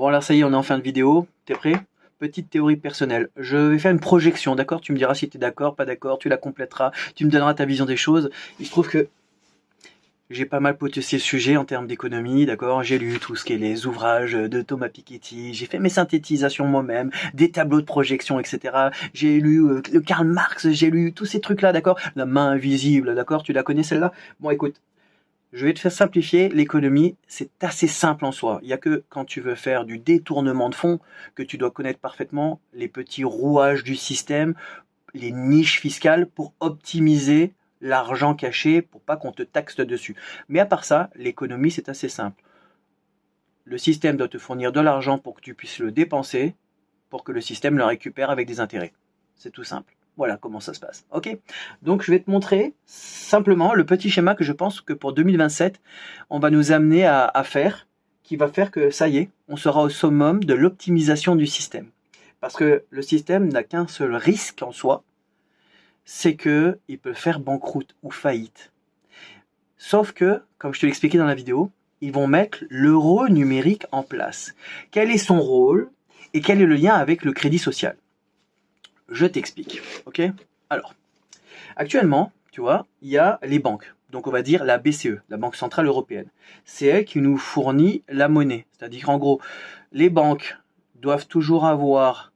Bon, alors ça y est, on est en fin de vidéo. T'es prêt? Petite théorie personnelle. Je vais faire une projection, d'accord? Tu me diras si tu es d'accord, pas d'accord, tu la compléteras, tu me donneras ta vision des choses. Il se trouve que j'ai pas mal potassé le sujet en termes d'économie, d'accord? J'ai lu tout ce qui est les ouvrages de Thomas Piketty, j'ai fait mes synthétisations moi-même, des tableaux de projection, etc. J'ai lu le Karl Marx, j'ai lu tous ces trucs-là, d'accord? La main invisible, d'accord? Tu la connais celle-là? Bon, écoute. Je vais te faire simplifier, l'économie, c'est assez simple en soi. Il n'y a que quand tu veux faire du détournement de fonds que tu dois connaître parfaitement les petits rouages du système, les niches fiscales pour optimiser l'argent caché pour pas qu'on te taxe dessus. Mais à part ça, l'économie, c'est assez simple. Le système doit te fournir de l'argent pour que tu puisses le dépenser, pour que le système le récupère avec des intérêts. C'est tout simple. Voilà comment ça se passe. Ok. Donc je vais te montrer simplement le petit schéma que je pense que pour 2027, on va nous amener à faire, qui va faire que ça y est, on sera au summum de l'optimisation du système. Parce que le système n'a qu'un seul risque en soi, c'est qu'il peut faire banqueroute ou faillite. Sauf que, comme je te l'expliquais dans la vidéo, ils vont mettre l'euro numérique en place. Quel est son rôle et quel est le lien avec le crédit social? Je t'explique, ok? Alors, actuellement, tu vois, il y a les banques. Donc, on va dire la BCE, la Banque Centrale Européenne. C'est elle qui nous fournit la monnaie. C'est-à-dire qu'en gros, les banques doivent toujours avoir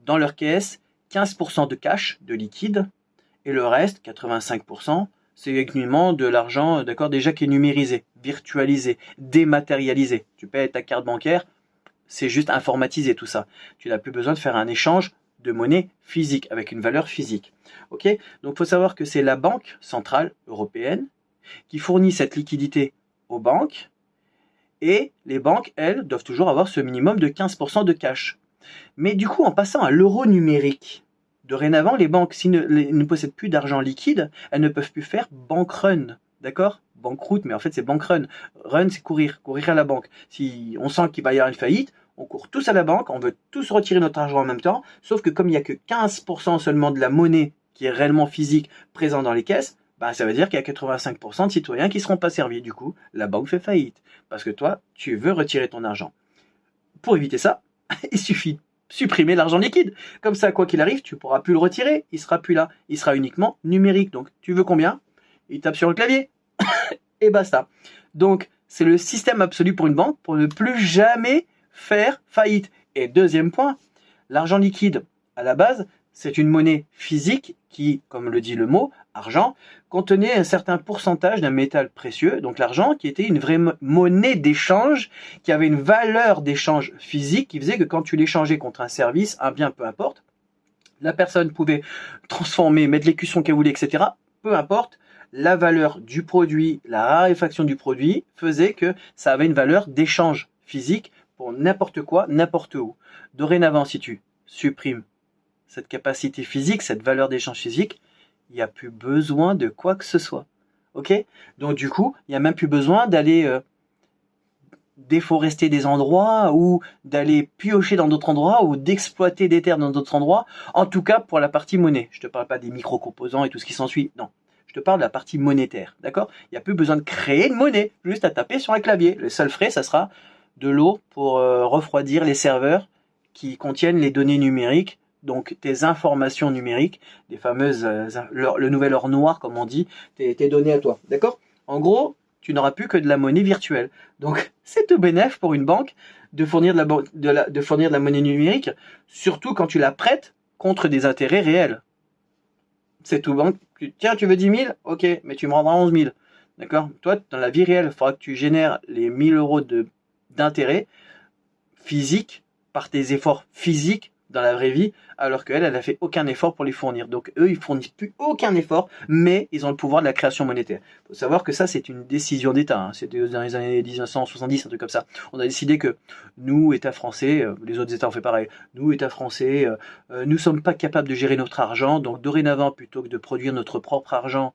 dans leur caisse 15% de cash, de liquide, et le reste, 85%, c'est uniquement de l'argent, d'accord, déjà qui est numérisé, virtualisé, dématérialisé. Tu payes ta carte bancaire, c'est juste informatisé tout ça. Tu n'as plus besoin de faire un échange de monnaie physique, avec une valeur physique. Ok? Donc il faut savoir que c'est la Banque Centrale Européenne qui fournit cette liquidité aux banques, et les banques, elles, doivent toujours avoir ce minimum de 15% de cash. Mais du coup, en passant à l'euro numérique, dorénavant, les banques, s'ils ne possèdent plus d'argent liquide, elles ne peuvent plus faire bank run. D'accord? Banqueroute, mais en fait c'est bank run. Run, c'est courir à la banque. Si on sent qu'il va y avoir une faillite, on court tous à la banque, on veut tous retirer notre argent en même temps, sauf que comme il n'y a que 15% seulement de la monnaie qui est réellement physique présente dans les caisses, bah ça veut dire qu'il y a 85% de citoyens qui ne seront pas servis. Du coup, la banque fait faillite. Parce que toi, tu veux retirer ton argent. Pour éviter ça, il suffit de supprimer l'argent liquide. Comme ça, quoi qu'il arrive, tu ne pourras plus le retirer. Il ne sera plus là. Il sera uniquement numérique. Donc, tu veux combien? Il tape sur le clavier. Et basta. Donc, c'est le système absolu pour une banque pour ne plus jamais faire faillite. Et deuxième point, l'argent liquide, à la base, c'est une monnaie physique qui, comme le dit le mot, argent, contenait un certain pourcentage d'un métal précieux, donc l'argent, qui était une vraie monnaie d'échange, qui avait une valeur d'échange physique, qui faisait que quand tu l'échangeais contre un service, un bien, peu importe, la personne pouvait transformer, mettre l'écusson qu'elle voulait, etc. Peu importe, la valeur du produit, la raréfaction du produit faisait que ça avait une valeur d'échange physique pour n'importe quoi, n'importe où. Dorénavant, si tu supprimes cette capacité physique, cette valeur d'échange physique, il n'y a plus besoin de quoi que ce soit. Ok? Donc du coup, il n'y a même plus besoin d'aller déforester des endroits ou d'aller piocher dans d'autres endroits ou d'exploiter des terres dans d'autres endroits. En tout cas, pour la partie monnaie. Je ne te parle pas des micro-composants et tout ce qui s'ensuit. Non. Je te parle de la partie monétaire. D'accord? Il n'y a plus besoin de créer une monnaie. Juste à taper sur un clavier. Le seul frais, ça sera de l'eau pour refroidir les serveurs qui contiennent les données numériques. Donc tes informations numériques, les fameuses, le nouvel or noir comme on dit, tes données à toi, d'accord? En gros, tu n'auras plus que de la monnaie virtuelle. Donc c'est tout bénef pour une banque de fournir de la monnaie numérique, surtout quand tu la prêtes contre des intérêts réels. C'est tout banque. Tiens, tu veux 10 000? Ok, mais tu me rendras 11 000. D'accord? Toi, dans la vie réelle, il faudra que tu génères les 1 000 € d'intérêt physique par tes efforts physiques dans la vraie vie, alors qu'elle, elle n'a fait aucun effort pour les fournir. Donc eux, ils fournissent plus aucun effort, mais ils ont le pouvoir de la création monétaire. Il faut savoir que ça, c'est une décision d'État. Hein. C'était dans les années 1970, un truc comme ça. On a décidé que nous, État français, les autres États ont fait pareil, nous, État français, nous sommes pas capables de gérer notre argent, donc dorénavant, plutôt que de produire notre propre argent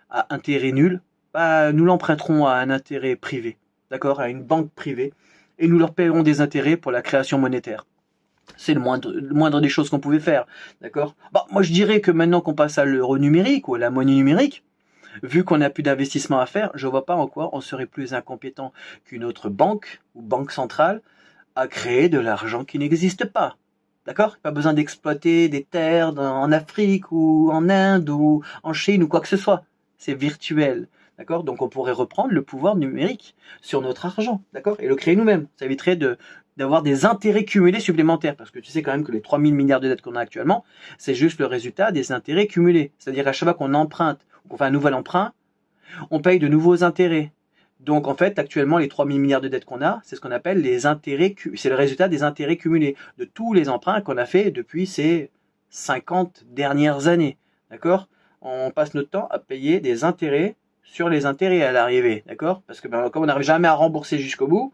à intérêt nul, bah, nous l'emprunterons à un intérêt privé, d'accord, à une banque privée, et nous leur paierons des intérêts pour la création monétaire. C'est le moindre des choses qu'on pouvait faire, d'accord? Bah, moi je dirais que maintenant qu'on passe à l'euro numérique ou à la monnaie numérique, vu qu'on n'a plus d'investissement à faire, je ne vois pas en quoi on serait plus incompétent qu'une autre banque ou banque centrale à créer de l'argent qui n'existe pas. D'accord? Pas besoin d'exploiter des terres en Afrique ou en Inde ou en Chine ou quoi que ce soit. C'est virtuel. D'accord? Donc on pourrait reprendre le pouvoir numérique sur notre argent. D'accord? Et le créer nous-mêmes. Ça éviterait d'avoir des intérêts cumulés supplémentaires. Parce que tu sais quand même que les 3000 milliards de dettes qu'on a actuellement, c'est juste le résultat des intérêts cumulés. C'est-à-dire à chaque fois qu'on emprunte, ou qu'on fait un nouvel emprunt, on paye de nouveaux intérêts. Donc en fait, actuellement, les 3000 milliards de dettes qu'on a, c'est ce qu'on appelle les intérêts, c'est le résultat des intérêts cumulés de tous les emprunts qu'on a fait depuis ces 50 dernières années. D'accord? On passe notre temps à payer des intérêts sur les intérêts à l'arrivée. D'accord? Parce que comme on n'arrive jamais à rembourser jusqu'au bout,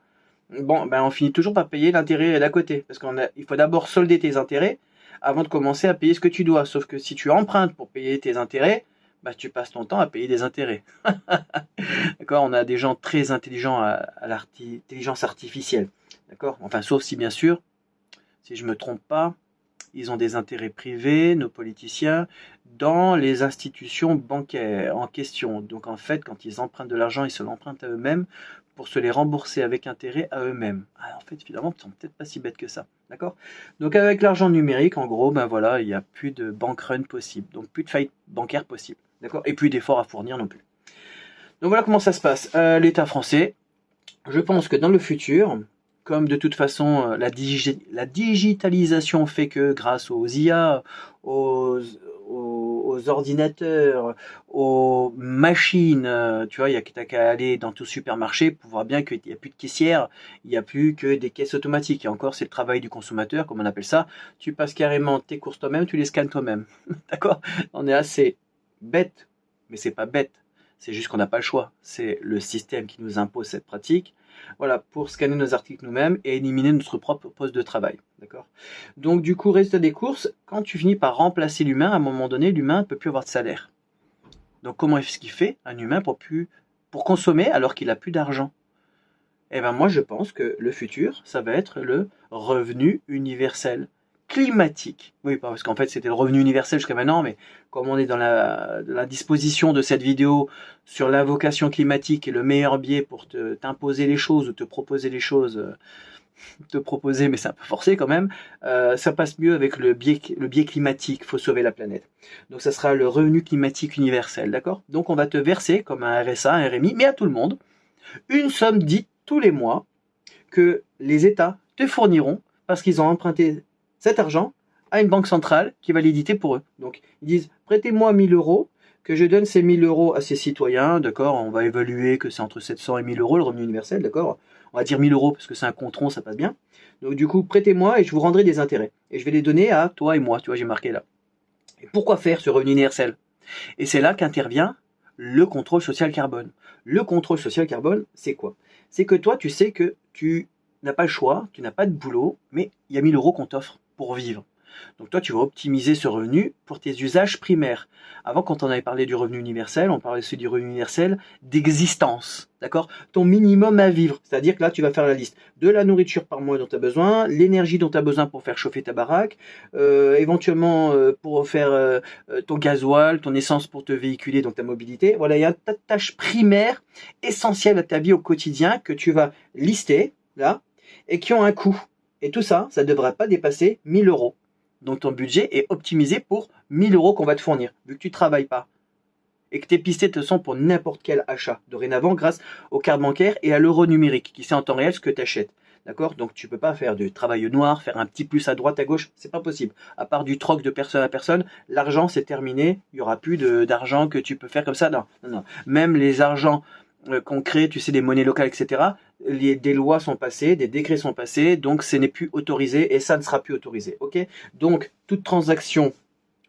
on finit toujours par payer l'intérêt d'à côté. Parce qu'il faut d'abord solder tes intérêts avant de commencer à payer ce que tu dois. Sauf que si tu empruntes pour payer tes intérêts, tu passes ton temps à payer des intérêts. D'accord? On a des gens très intelligents à l'intelligence artificielle. D'accord? Enfin, sauf si, bien sûr, si je ne me trompe pas, ils ont des intérêts privés, nos politiciens, dans les institutions bancaires en question. Donc, en fait, quand ils empruntent de l'argent, ils se l'empruntent à eux-mêmes pour se les rembourser avec intérêt à eux-mêmes. Alors, en fait, finalement, ils sont peut-être pas si bêtes que ça. D'accord? Donc, avec l'argent numérique, en gros, il n'y a plus de bank run possible. Donc, plus de faillite bancaire possible. D'accord? Et plus d'efforts à fournir non plus. Donc voilà comment ça se passe. L'État français, je pense que dans le futur, comme de toute façon la digitalisation fait que grâce aux IA, aux ordinateurs, aux machines, tu vois, il y a qu'à aller dans tout supermarché pour voir bien qu'il n'y a plus de caissières, il n'y a plus que des caisses automatiques. Et encore, c'est le travail du consommateur, comme on appelle ça. Tu passes carrément tes courses toi-même, tu les scannes toi-même. D'accord? On est assez bête, mais c'est pas bête. C'est juste qu'on n'a pas le choix. C'est le système qui nous impose cette pratique. Voilà, pour scanner nos articles nous-mêmes et éliminer notre propre poste de travail. D'accord? Donc, du coup, résultat des courses, quand tu finis par remplacer l'humain, à un moment donné, l'humain ne peut plus avoir de salaire. Donc, comment est-ce qu'il fait, un humain, pour consommer alors qu'il n'a plus d'argent? Eh bien, moi, je pense que le futur, ça va être le revenu universel climatique. Oui, parce qu'en fait, c'était le revenu universel jusqu'à maintenant, mais comme on est dans la disposition de cette vidéo sur l'invocation climatique et le meilleur biais pour t'imposer les choses ou te proposer les choses, mais c'est un peu forcé quand même, ça passe mieux avec le biais climatique, faut sauver la planète. Donc ça sera le revenu climatique universel, d'accord? Donc on va te verser comme un RSA, un RMI, mais à tout le monde, une somme dite tous les mois que les États te fourniront parce qu'ils ont emprunté cet argent à une banque centrale qui va l'éditer pour eux. Donc, ils disent, prêtez-moi 1000 euros, que je donne ces 1000 euros à ces citoyens, d'accord? On va évaluer que c'est entre 700 et 1000 euros le revenu universel, d'accord? On va dire 1000 euros parce que c'est un compte rond, ça passe bien. Donc, du coup, prêtez-moi et je vous rendrai des intérêts. Et je vais les donner à toi et moi, tu vois, j'ai marqué là. Et pourquoi faire ce revenu universel? Et c'est là qu'intervient le contrôle social carbone. Le contrôle social carbone, c'est quoi? C'est que toi, tu sais que tu n'as pas le choix, tu n'as pas de boulot, mais il y a 1000 euros qu'on t'offre pour vivre. Donc toi, tu vas optimiser ce revenu pour tes usages primaires. Avant, quand on avait parlé du revenu universel, on parlait aussi du revenu universel d'existence. D'accord? Ton minimum à vivre. C'est-à-dire que là, tu vas faire la liste de la nourriture par mois dont tu as besoin, l'énergie dont tu as besoin pour faire chauffer ta baraque, éventuellement pour faire ton gasoil, ton essence pour te véhiculer, donc ta mobilité. Voilà, il y a un tas de tâches primaires essentielles à ta vie au quotidien que tu vas lister, là, et qui ont un coût. Et tout ça, ça ne devrait pas dépasser 1000 euros. Donc ton budget est optimisé pour 1000 euros qu'on va te fournir, vu que tu ne travailles pas. Et que tes pistes te sont pour n'importe quel achat, dorénavant grâce aux cartes bancaires et à l'euro numérique, qui sait en temps réel ce que tu achètes. D'accord? Donc tu ne peux pas faire du travail noir, faire un petit plus à droite, à gauche, c'est pas possible. À part du troc de personne à personne, l'argent c'est terminé, il n'y aura plus d'argent que tu peux faire comme ça. Non, non, non. Même les argents qu'on crée, tu sais, des monnaies locales, etc., des lois sont passées, des décrets sont passés, donc ce n'est plus autorisé et ça ne sera plus autorisé. Ok? Donc, toute transaction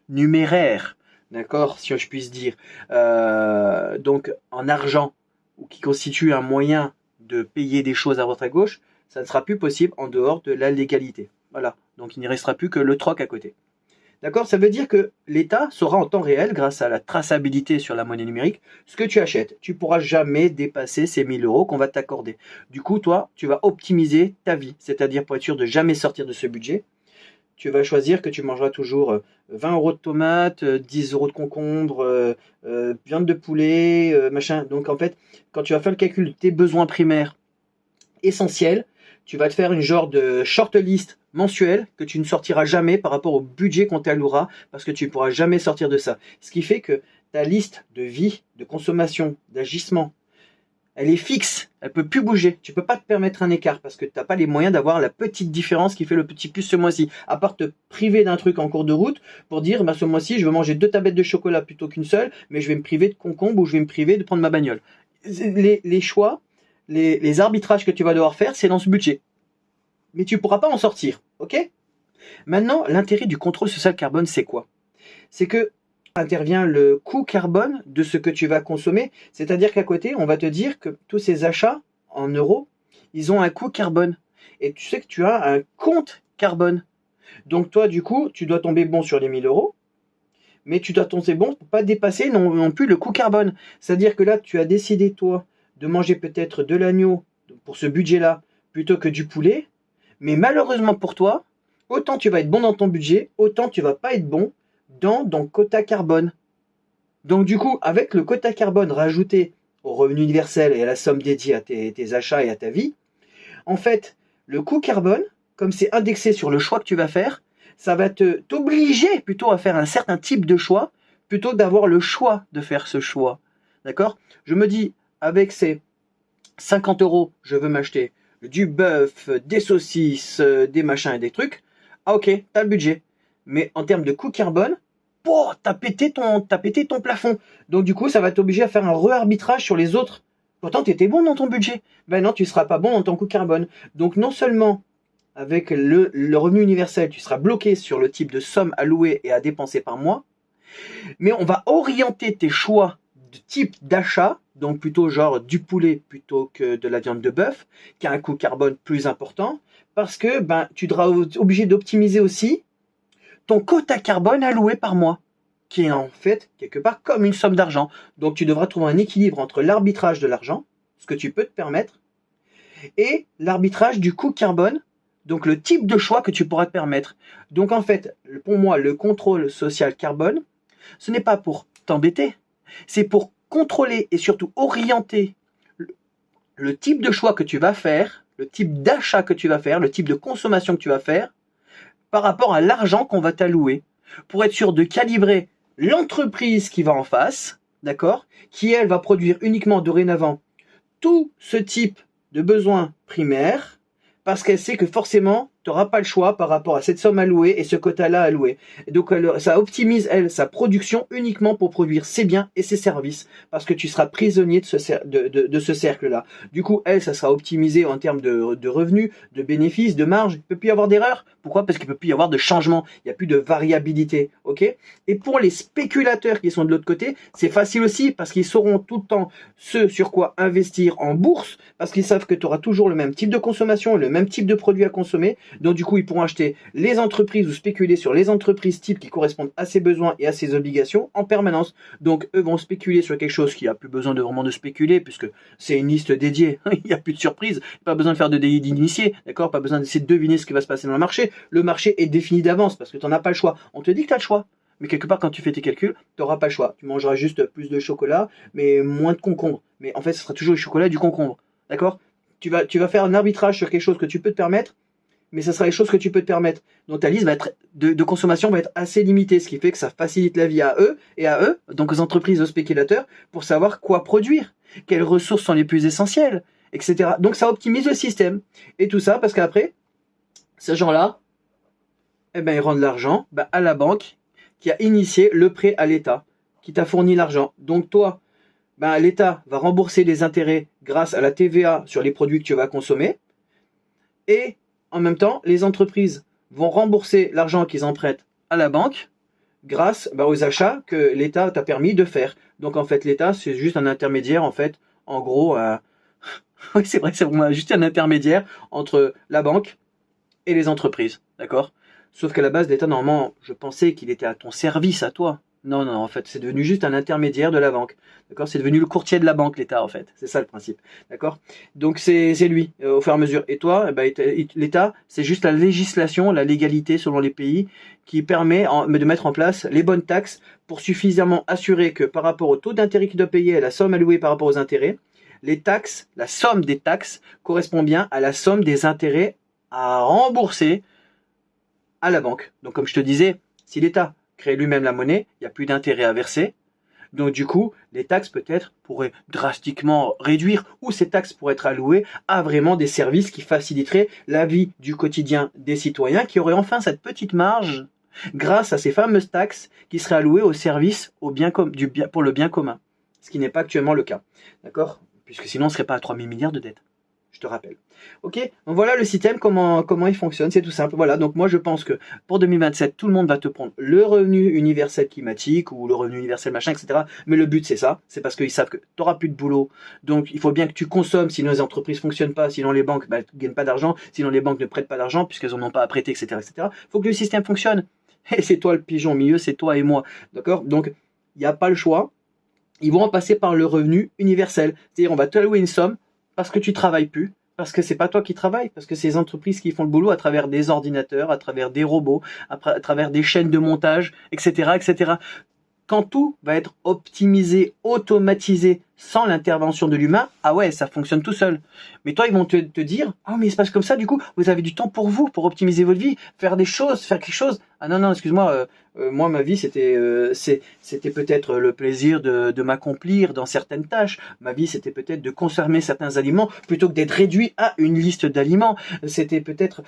numéraire, d'accord, si je puisse dire, donc en argent, ou qui constitue un moyen de payer des choses à droite à gauche, ça ne sera plus possible en dehors de la légalité. Voilà, donc il n'y restera plus que le troc à côté. D'accord? Ça veut dire que l'État saura en temps réel, grâce à la traçabilité sur la monnaie numérique, ce que tu achètes. Tu ne pourras jamais dépasser ces 1000 euros qu'on va t'accorder. Du coup, toi, tu vas optimiser ta vie. C'est-à-dire, pour être sûr de jamais sortir de ce budget, tu vas choisir que tu mangeras toujours 20 euros de tomates, 10 euros de concombre, viande de poulet, machin. Donc, en fait, quand tu vas faire le calcul de tes besoins primaires essentiels, tu vas te faire une genre de shortlist mensuelle que tu ne sortiras jamais par rapport au budget qu'on t'allouera parce que tu ne pourras jamais sortir de ça. Ce qui fait que ta liste de vie, de consommation, d'agissement, elle est fixe, elle peut plus bouger. Tu peux pas te permettre un écart parce que tu n'as pas les moyens d'avoir la petite différence qui fait le petit plus ce mois-ci. À part te priver d'un truc en cours de route pour dire, ce mois-ci, je veux manger 2 tablettes de chocolat plutôt qu'une seule, mais je vais me priver de concombre ou je vais me priver de prendre ma bagnole. Les choix, les arbitrages que tu vas devoir faire, c'est dans ce budget. Mais tu pourras pas en sortir, ok? Maintenant, l'intérêt du contrôle social carbone, c'est quoi? C'est que intervient le coût carbone de ce que tu vas consommer. C'est-à-dire qu'à côté, on va te dire que tous ces achats en euros, ils ont un coût carbone. Et tu sais que tu as un compte carbone. Donc toi, du coup, tu dois tomber bon sur les 1000 euros, mais tu dois tomber bon pour pas dépasser non plus le coût carbone. C'est-à-dire que là, tu as décidé, toi, de manger peut-être de l'agneau pour ce budget-là, plutôt que du poulet. Mais malheureusement pour toi, autant tu vas être bon dans ton budget, autant tu vas pas être bon dans ton quota carbone. Donc du coup, avec le quota carbone rajouté au revenu universel et à la somme dédiée à tes achats et à ta vie, en fait, le coût carbone, comme c'est indexé sur le choix que tu vas faire, ça va t'obliger plutôt à faire un certain type de choix, plutôt que d'avoir le choix de faire ce choix. D'accord? Je me dis, avec ces 50 euros, je veux m'acheter du bœuf, des saucisses, des machins et des trucs. Ah ok, t'as le budget. Mais en termes de coût carbone, t'as pété ton plafond. Donc du coup, ça va t'obliger à faire un re-arbitrage sur les autres. Pourtant, tu étais bon dans ton budget. Ben non, tu seras pas bon dans ton coût carbone. Donc non seulement avec le revenu universel, tu seras bloqué sur le type de somme allouée et à dépenser par mois, mais on va orienter tes choix de type d'achat, donc plutôt genre du poulet plutôt que de la viande de bœuf, qui a un coût carbone plus important, parce que tu seras obligé d'optimiser aussi ton quota carbone alloué par mois, qui est en fait quelque part comme une somme d'argent. Donc tu devras trouver un équilibre entre l'arbitrage de l'argent, ce que tu peux te permettre, et l'arbitrage du coût carbone, donc le type de choix que tu pourras te permettre. Donc en fait, pour moi, le contrôle social carbone, ce n'est pas pour t'embêter, c'est pour contrôler et surtout orienter le type de choix que tu vas faire, le type d'achat que tu vas faire, le type de consommation que tu vas faire, par rapport à l'argent qu'on va t'allouer, pour être sûr de calibrer l'entreprise qui va en face, d'accord, qui elle va produire uniquement dorénavant tout ce type de besoins primaires, parce qu'elle sait que forcément, tu n'auras pas le choix par rapport à cette somme allouée et ce quota-là alloué. Et donc, ça optimise, sa production uniquement pour produire ses biens et ses services, parce que tu seras prisonnier de ce cercle-là. Du coup, ça sera optimisé en termes de revenus, de bénéfices, de marge. Il ne peut plus y avoir d'erreur. Pourquoi? Parce qu'il ne peut plus y avoir de changement. Il n'y a plus de variabilité. Ok? Et pour les spéculateurs qui sont de l'autre côté, c'est facile aussi, parce qu'ils sauront tout le temps ce sur quoi investir en bourse, parce qu'ils savent que tu auras toujours le même type de consommation, le même type de produit à consommer. Donc du coup, ils pourront acheter les entreprises ou spéculer sur les entreprises types qui correspondent à ses besoins et à ses obligations en permanence. Donc eux vont spéculer sur quelque chose qui a plus besoin de vraiment de spéculer, puisque c'est une liste dédiée. Il n'y a plus de surprise, pas besoin de faire de délit d'initié, d'accord? Pas besoin d'essayer de deviner ce qui va se passer dans le marché. Le marché est défini d'avance parce que tu n'en as pas le choix. On te dit que tu as le choix. Mais quelque part, quand tu fais tes calculs, tu n'auras pas le choix. Tu mangeras juste plus de chocolat, mais moins de concombre. Mais en fait, ce sera toujours du chocolat et du concombre. D'accord? Tu vas faire un arbitrage sur quelque chose que tu peux te permettre, mais ce sera les choses que tu peux te permettre. Donc ta liste va être de consommation va être assez limitée, ce qui fait que ça facilite la vie à eux, donc aux entreprises, aux spéculateurs, pour savoir quoi produire, quelles ressources sont les plus essentielles, etc. Donc ça optimise le système. Et tout ça parce qu'après, ces gens-là, ils rendent l'argent à la banque qui a initié le prêt à l'État, qui t'a fourni l'argent. Donc toi, l'État va rembourser les intérêts grâce à la TVA sur les produits que tu vas consommer, et en même temps, les entreprises vont rembourser l'argent qu'ils empruntent à la banque grâce aux achats que l'État t'a permis de faire. Donc en fait, l'État, c'est juste un intermédiaire, en fait, en gros, oui, c'est vrai, c'est vraiment juste un intermédiaire entre la banque et les entreprises, d'accord? Sauf qu'à la base, l'État, normalement, je pensais qu'il était à ton service, à toi. Non, en fait, c'est devenu juste un intermédiaire de la banque. D'accord? C'est devenu le courtier de la banque, l'État, en fait. C'est ça le principe. D'accord? Donc, c'est lui, au fur et à mesure. Et toi, l'État, c'est juste la législation, la légalité selon les pays, qui permet de mettre en place les bonnes taxes pour suffisamment assurer que par rapport au taux d'intérêt qu'il doit payer et à la somme allouée par rapport aux intérêts, les taxes, la somme des taxes correspond bien à la somme des intérêts à rembourser à la banque. Donc comme je te disais, si l'État crée lui-même la monnaie, il n'y a plus d'intérêt à verser. Donc du coup, les taxes peut-être pourraient drastiquement réduire ou ces taxes pourraient être allouées à vraiment des services qui faciliteraient la vie du quotidien des citoyens qui auraient enfin cette petite marge grâce à ces fameuses taxes qui seraient allouées aux services pour le bien commun. Ce qui n'est pas actuellement le cas. D'accord? Puisque sinon on ne serait pas à 3 000 milliards de dettes. Je te rappelle. Ok, donc voilà le système, comment il fonctionne, c'est tout simple. Voilà, donc moi je pense que pour 2027, tout le monde va te prendre le revenu universel climatique ou le revenu universel machin, etc. Mais le but c'est ça, c'est parce qu'ils savent que tu n'auras plus de boulot. Donc il faut bien que tu consommes, sinon les entreprises ne fonctionnent pas, sinon les banques ne gagnent pas d'argent, sinon les banques ne prêtent pas d'argent puisqu'elles n'en ont pas à prêter, etc. etc. Il faut que le système fonctionne. Et c'est toi le pigeon au milieu, c'est toi et moi. D'accord? Donc il n'y a pas le choix. Ils vont en passer par le revenu universel. C'est-à-dire on va t'allouer une somme parce que tu travailles plus, parce que c'est pas toi qui travailles, parce que c'est les entreprises qui font le boulot à travers des ordinateurs, à travers des robots, à travers des chaînes de montage, etc., etc. Quand tout va être optimisé, automatisé, sans l'intervention de l'humain, ah ouais, ça fonctionne tout seul. Mais toi, ils vont te dire, ah mais il se passe comme ça, du coup, vous avez du temps pour vous, pour optimiser votre vie, faire des choses, faire quelque chose. Ah non, non, excuse-moi, moi, ma vie, c'était peut-être le plaisir de m'accomplir dans certaines tâches. Ma vie, c'était peut-être de consommer certains aliments plutôt que d'être réduit à une liste d'aliments. C'était peut-être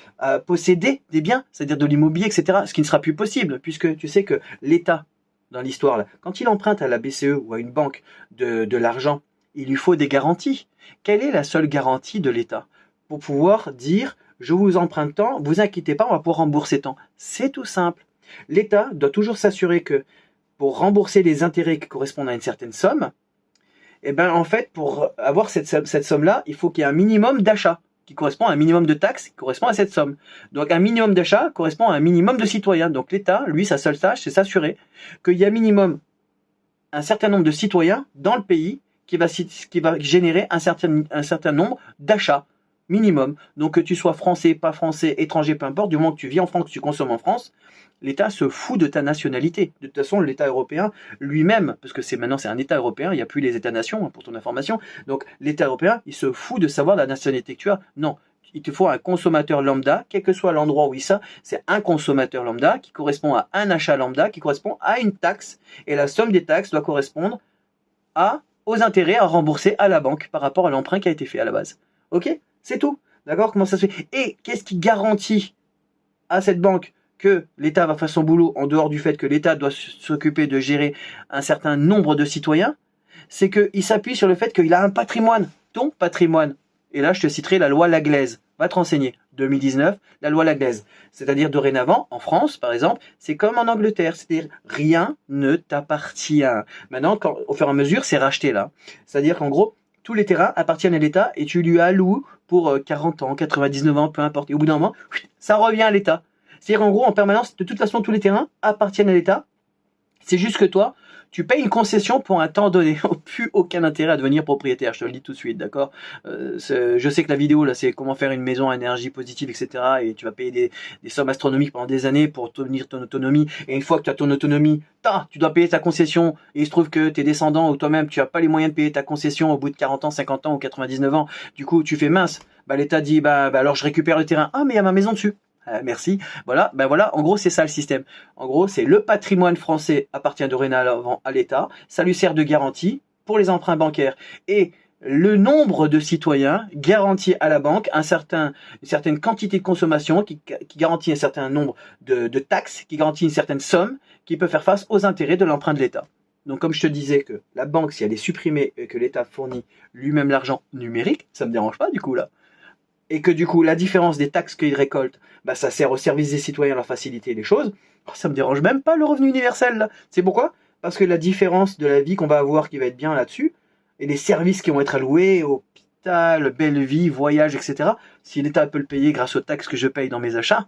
posséder des biens, c'est-à-dire de l'immobilier, etc. Ce qui ne sera plus possible, puisque tu sais que l'État, dans l'histoire, là, quand il emprunte à la BCE ou à une banque de l'argent, il lui faut des garanties. Quelle est la seule garantie de l'État pour pouvoir dire je vous emprunte tant, vous inquiétez pas, on va pouvoir rembourser tant? C'est tout simple. L'État doit toujours s'assurer que pour rembourser les intérêts qui correspondent à une certaine somme, eh ben en fait, pour avoir cette somme-là, il faut qu'il y ait un minimum d'achat qui correspond à un minimum de taxes qui correspond à cette somme. Donc un minimum d'achat correspond à un minimum de citoyens. Donc l'État, lui, sa seule tâche, c'est s'assurer qu'il y a minimum un certain nombre de citoyens dans le pays qui va générer un certain nombre d'achats minimum. Donc que tu sois français, pas français, étranger, peu importe, du moment que tu vis en France, que tu consommes en France, l'État se fout de ta nationalité. De toute façon, l'État européen lui-même, parce que maintenant c'est un État européen, il n'y a plus les États-nations, pour ton information, donc l'État européen, il se fout de savoir la nationalité que tu as. Non, il te faut un consommateur lambda, quel que soit l'endroit où il ça, c'est un consommateur lambda qui correspond à un achat lambda, qui correspond à une taxe, et la somme des taxes doit correspondre aux intérêts à rembourser à la banque par rapport à l'emprunt qui a été fait à la base. Ok? C'est tout. D'accord? Comment ça se fait? Et qu'est-ce qui garantit à cette banque que l'État va faire son boulot en dehors du fait que l'État doit s'occuper de gérer un certain nombre de citoyens? C'est qu'il s'appuie sur le fait qu'il a un patrimoine. Ton patrimoine. Et là, je te citerai la loi Laglaise. Va te renseigner. 2019, la loi Laglaise. C'est-à-dire dorénavant, en France, par exemple, c'est comme en Angleterre. C'est-à-dire, rien ne t'appartient. Maintenant, au fur et à mesure, c'est racheté là. C'est-à-dire qu'en gros, tous les terrains appartiennent à l'État et tu lui alloues pour 40 ans, 99 ans, peu importe. Et au bout d'un moment, ça revient à l'État. C'est-à-dire en gros, en permanence, de toute façon, tous les terrains appartiennent à l'État. C'est juste que toi, tu payes une concession pour un temps donné. Plus aucun intérêt à devenir propriétaire, je te le dis tout de suite, d'accord? Je sais que la vidéo, là, c'est comment faire une maison à énergie positive, etc. Et tu vas payer des sommes astronomiques pendant des années pour obtenir ton autonomie. Et une fois que tu as ton autonomie, tu dois payer ta concession. Et il se trouve que tes descendants ou toi-même, tu n'as pas les moyens de payer ta concession au bout de 40 ans, 50 ans ou 99 ans. Du coup, tu fais mince. L'État dit, alors je récupère le terrain. Ah, mais il y a ma maison dessus. Merci. Voilà, voilà. En gros, c'est ça le système. En gros, c'est le patrimoine français appartient dorénavant à l'État. Ça lui sert de garantie pour les emprunts bancaires. Et le nombre de citoyens garantit à la banque une certaine quantité de consommation qui garantit un certain nombre de taxes, qui garantit une certaine somme qui peut faire face aux intérêts de l'emprunt de l'État. Donc, comme je te disais que la banque, si elle est supprimée et que l'État fournit lui-même l'argent numérique, ça me dérange pas du coup là. Et que du coup, la différence des taxes qu'il récolte, ça sert au service des citoyens, leur faciliter les choses, ça me dérange même pas le revenu universel. Là. C'est pourquoi? Parce que la différence de la vie qu'on va avoir qui va être bien là-dessus, et les services qui vont être alloués, hôpital, belle vie, voyage, etc., si l'État peut le payer grâce aux taxes que je paye dans mes achats,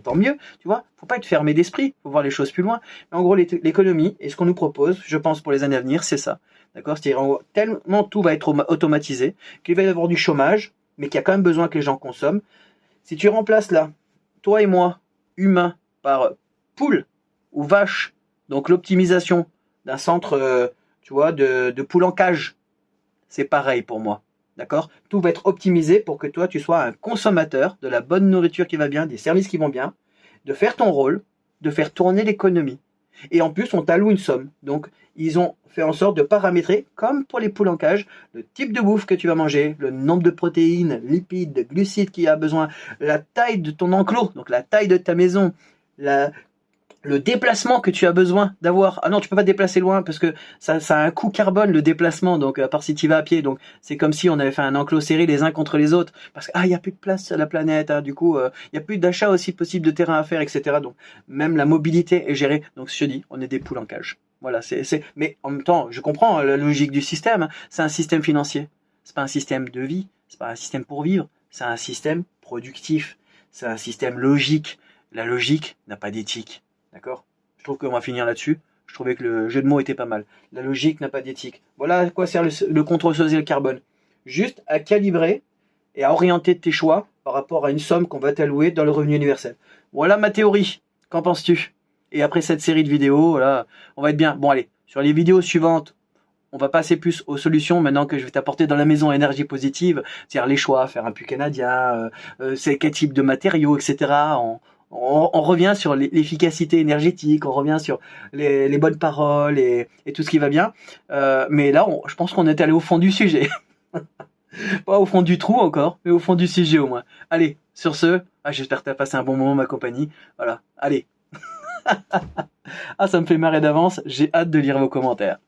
tant mieux, tu vois. Faut pas être fermé d'esprit, faut voir les choses plus loin. Mais en gros, l'économie, et ce qu'on nous propose, je pense pour les années à venir, c'est ça. D'accord? C'est-à-dire, tellement tout va être automatisé, qu'il va y avoir du chômage, mais qu'il y a quand même besoin que les gens consomment. Si tu remplaces là, toi et moi, humains, par poule ou vache, donc l'optimisation d'un centre, tu vois, de poules en cage, c'est pareil pour moi. D'accord? Tout va être optimisé pour que toi, tu sois un consommateur de la bonne nourriture qui va bien, des services qui vont bien, de faire ton rôle, de faire tourner l'économie. Et en plus, on t'alloue une somme. Donc, ils ont fait en sorte de paramétrer, comme pour les poules en cage, le type de bouffe que tu vas manger, le nombre de protéines, lipides, de glucides qu'il y a besoin, la taille de ton enclos, donc la taille de ta maison, le déplacement que tu as besoin d'avoir. Ah non, tu peux pas te déplacer loin parce que ça a un coût carbone le déplacement, donc à part si tu vas à pied. Donc c'est comme si on avait fait un enclos serré les uns contre les autres parce que il y a plus de place sur la planète, du coup il y a plus d'achat aussi possible de terrain à faire, etc. Donc même la mobilité est gérée. Donc je te dis, on est des poules en cage. Voilà, mais en même temps, je comprends la logique du système. C'est un système financier. C'est pas un système de vie. C'est pas un système pour vivre. C'est un système productif. C'est un système logique. La logique n'a pas d'éthique. D'accord? Je trouve qu'on va finir là-dessus. Je trouvais que le jeu de mots était pas mal. La logique n'a pas d'éthique. Voilà à quoi sert le contrôle social carbone. Juste à calibrer et à orienter tes choix par rapport à une somme qu'on va t'allouer dans le revenu universel. Voilà ma théorie. Qu'en penses-tu? Et après cette série de vidéos, là, on va être bien. Bon allez, sur les vidéos suivantes, on va passer plus aux solutions maintenant que je vais t'apporter dans la maison énergie positive, c'est-à-dire les choix, faire un puits canadien, c'est quel type de matériaux, etc. On revient sur l'efficacité énergétique, on revient sur les bonnes paroles et tout ce qui va bien. Mais là, je pense qu'on est allé au fond du sujet. Pas au fond du trou encore, mais au fond du sujet au moins. Allez, sur ce, j'espère que tu as passé un bon moment ma compagnie. Voilà, allez. Ça me fait marrer d'avance, j'ai hâte de lire vos commentaires.